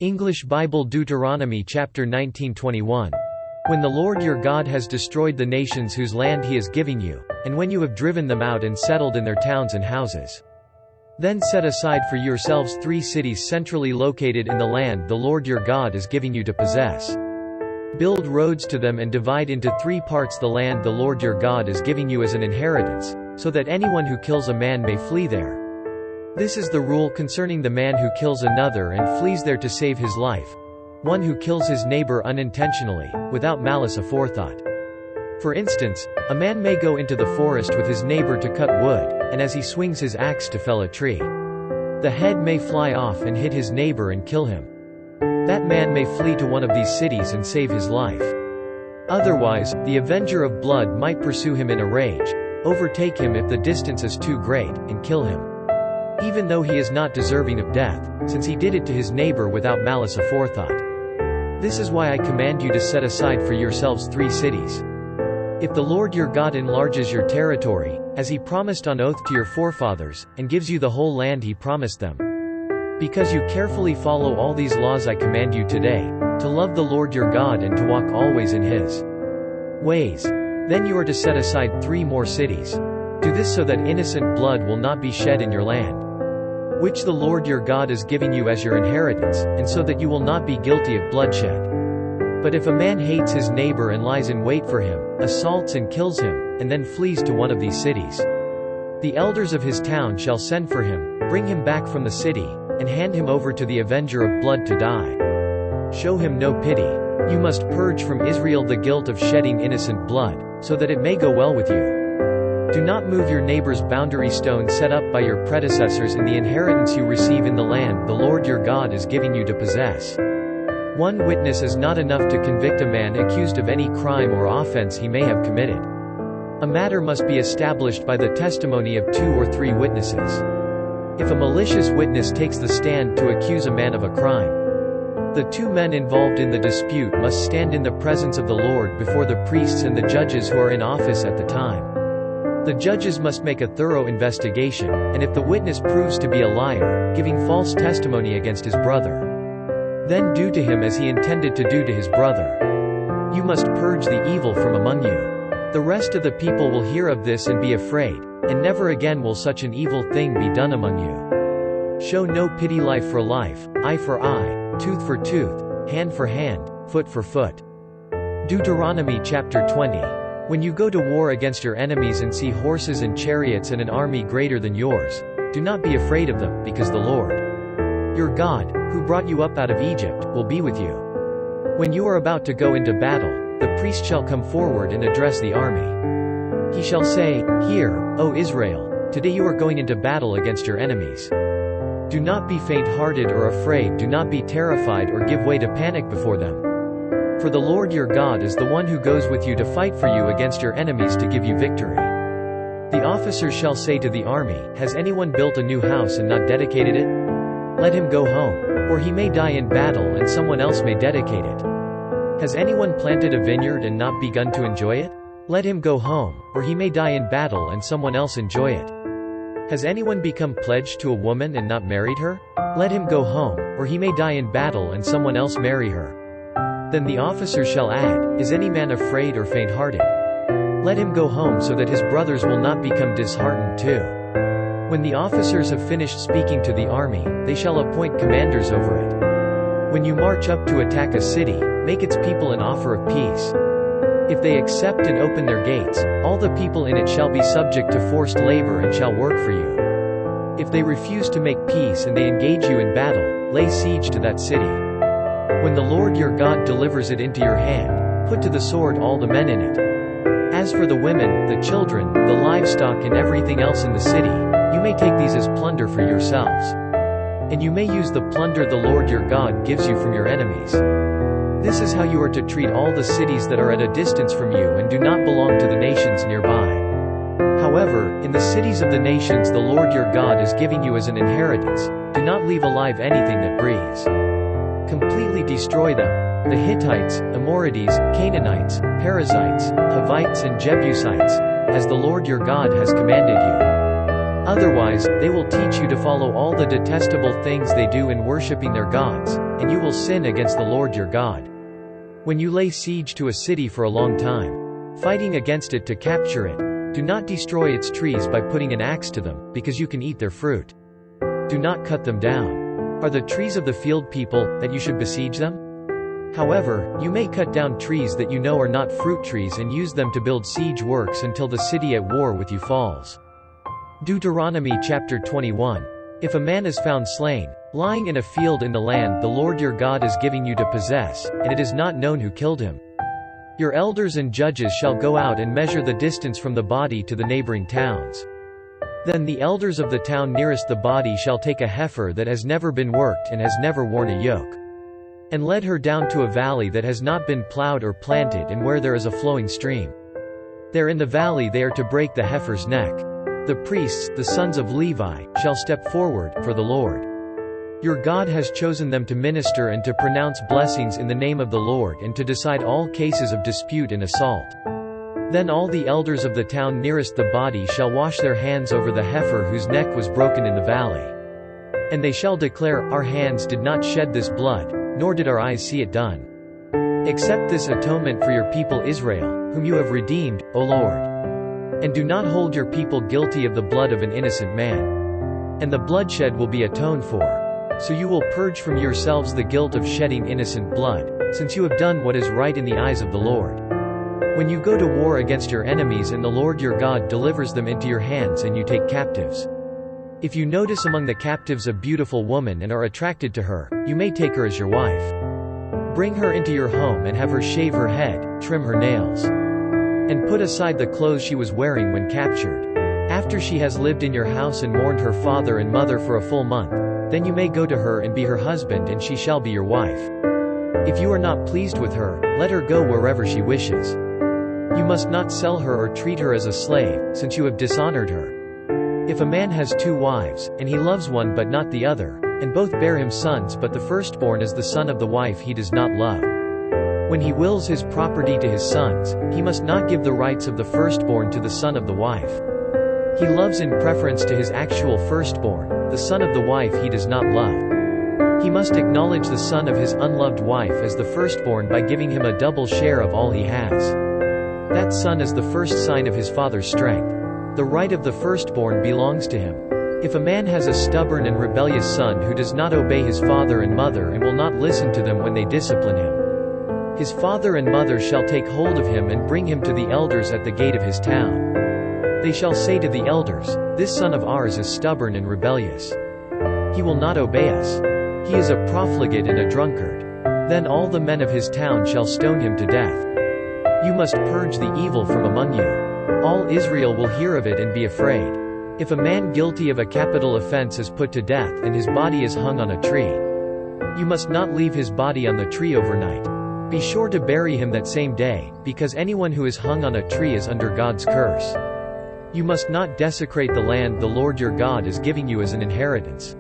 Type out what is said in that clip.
English Bible Deuteronomy chapter 19:21. When the Lord your God has destroyed the nations whose land he is giving you, and when you have driven them out and settled in their towns and houses, then set aside for yourselves 3 cities centrally located in the land the Lord your God is giving you to possess. Build roads to them and divide into 3 parts the land the Lord your God is giving you as an inheritance, so that anyone who kills a man may flee there. This is the rule concerning the man who kills another and flees there to save his life, one who kills his neighbor unintentionally, without malice aforethought. For instance, a man may go into the forest with his neighbor to cut wood, and as he swings his axe to fell a tree, the head may fly off and hit his neighbor and kill him. That man may flee to one of these cities and save his life. Otherwise, the avenger of blood might pursue him in a rage, overtake him if the distance is too great, and kill him, even though he is not deserving of death, since he did it to his neighbor without malice aforethought. This is why I command you to set aside for yourselves 3 cities. If the Lord your God enlarges your territory, as he promised on oath to your forefathers, and gives you the whole land he promised them, because you carefully follow all these laws I command you today, to love the Lord your God and to walk always in his ways, then you are to set aside 3 more cities. Do this so that innocent blood will not be shed in your land, which the Lord your God is giving you as your inheritance, and so that you will not be guilty of bloodshed. But if a man hates his neighbor and lies in wait for him, assaults and kills him, and then flees to one of these cities, the elders of his town shall send for him, bring him back from the city, and hand him over to the avenger of blood to die. Show him no pity. You must purge from Israel the guilt of shedding innocent blood, so that it may go well with you. Do not move your neighbor's boundary stone set up by your predecessors in the inheritance you receive in the land the Lord your God is giving you to possess. 1 witness is not enough to convict a man accused of any crime or offense he may have committed. A matter must be established by the testimony of 2 or 3 witnesses. If a malicious witness takes the stand to accuse a man of a crime, the 2 men involved in the dispute must stand in the presence of the Lord before the priests and the judges who are in office at the time. The judges must make a thorough investigation, and if the witness proves to be a liar, giving false testimony against his brother, then do to him as he intended to do to his brother. You must purge the evil from among you. The rest of the people will hear of this and be afraid, and never again will such an evil thing be done among you. Show no pity. Life for life, eye for eye, tooth for tooth, hand for hand, foot for foot. Deuteronomy chapter 20. When you go to war against your enemies and see horses and chariots and an army greater than yours, do not be afraid of them, because the Lord your God, who brought you up out of Egypt, will be with you. When you are about to go into battle, the priest shall come forward and address the army. He shall say, "Hear, O Israel, today you are going into battle against your enemies. Do not be faint-hearted or afraid, do not be terrified or give way to panic before them. For the Lord your God is the one who goes with you to fight for you against your enemies to give you victory." The officers shall say to the army, "Has anyone built a new house and not dedicated it? Let him go home, or he may die in battle and someone else may dedicate it. Has anyone planted a vineyard and not begun to enjoy it? Let him go home, or he may die in battle and someone else enjoy it. Has anyone become pledged to a woman and not married her? Let him go home, or he may die in battle and someone else marry her." Then the officers shall add, "Is any man afraid or faint-hearted? Let him go home so that his brothers will not become disheartened too." When the officers have finished speaking to the army, they shall appoint commanders over it. When you march up to attack a city, make its people an offer of peace. If they accept and open their gates, all the people in it shall be subject to forced labor and shall work for you. If they refuse to make peace and they engage you in battle, lay siege to that city. When the Lord your God delivers it into your hand, put to the sword all the men in it. As for the women, the children, the livestock and everything else in the city, you may take these as plunder for yourselves. And you may use the plunder the Lord your God gives you from your enemies. This is how you are to treat all the cities that are at a distance from you and do not belong to the nations nearby. However, in the cities of the nations the Lord your God is giving you as an inheritance, do not leave alive anything that breathes. Completely destroy them: the Hittites, Amorites, Canaanites, Perizzites, Hivites and Jebusites, as the Lord your God has commanded you. Otherwise, they will teach you to follow all the detestable things they do in worshiping their gods, and you will sin against the Lord your God. When you lay siege to a city for a long time, fighting against it to capture it, do not destroy its trees by putting an axe to them, because you can eat their fruit. Do not cut them down. Are the trees of the field people, that you should besiege them? However, you may cut down trees that you know are not fruit trees and use them to build siege works until the city at war with you falls. Deuteronomy chapter 21. If a man is found slain, lying in a field in the land the Lord your God is giving you to possess, and it is not known who killed him, your elders and judges shall go out and measure the distance from the body to the neighboring towns. Then the elders of the town nearest the body shall take a heifer that has never been worked and has never worn a yoke, and lead her down to a valley that has not been plowed or planted and where there is a flowing stream. There in the valley they are to break the heifer's neck. The priests, the sons of Levi, shall step forward, for the Lord your God has chosen them to minister and to pronounce blessings in the name of the Lord and to decide all cases of dispute and assault. Then all the elders of the town nearest the body shall wash their hands over the heifer whose neck was broken in the valley. And they shall declare, Our hands did not shed this blood, nor did our eyes see it done. Accept this atonement for your people Israel, whom you have redeemed, O Lord. And do not hold your people guilty of the blood of an innocent man. And the bloodshed will be atoned for. So you will purge from yourselves the guilt of shedding innocent blood, since you have done what is right in the eyes of the Lord. When you go to war against your enemies and the Lord your God delivers them into your hands and you take captives. If you notice among the captives a beautiful woman and are attracted to her, you may take her as your wife. Bring her into your home and have her shave her head, trim her nails, and put aside the clothes she was wearing when captured. After she has lived in your house and mourned her father and mother for a full month, then you may go to her and be her husband and she shall be your wife. If you are not pleased with her, let her go wherever she wishes. You must not sell her or treat her as a slave, since you have dishonored her. If a man has two wives, and he loves one but not the other, and both bear him sons but the firstborn is the son of the wife he does not love, when he wills his property to his sons, he must not give the rights of the firstborn to the son of the wife. He loves in preference to his actual firstborn, the son of the wife he does not love. He must acknowledge the son of his unloved wife as the firstborn by giving him a double share of all he has. That son is the first sign of his father's strength. The right of the firstborn belongs to him. If a man has a stubborn and rebellious son who does not obey his father and mother and will not listen to them when they discipline him, his father and mother shall take hold of him and bring him to the elders at the gate of his town. They shall say to the elders, This son of ours is stubborn and rebellious. He will not obey us. He is a profligate and a drunkard. Then all the men of his town shall stone him to death. You must purge the evil from among you. All Israel will hear of it and be afraid. If a man guilty of a capital offense is put to death and his body is hung on a tree, you must not leave his body on the tree overnight. Be sure to bury him that same day, because anyone who is hung on a tree is under God's curse. You must not desecrate the land the Lord your God is giving you as an inheritance.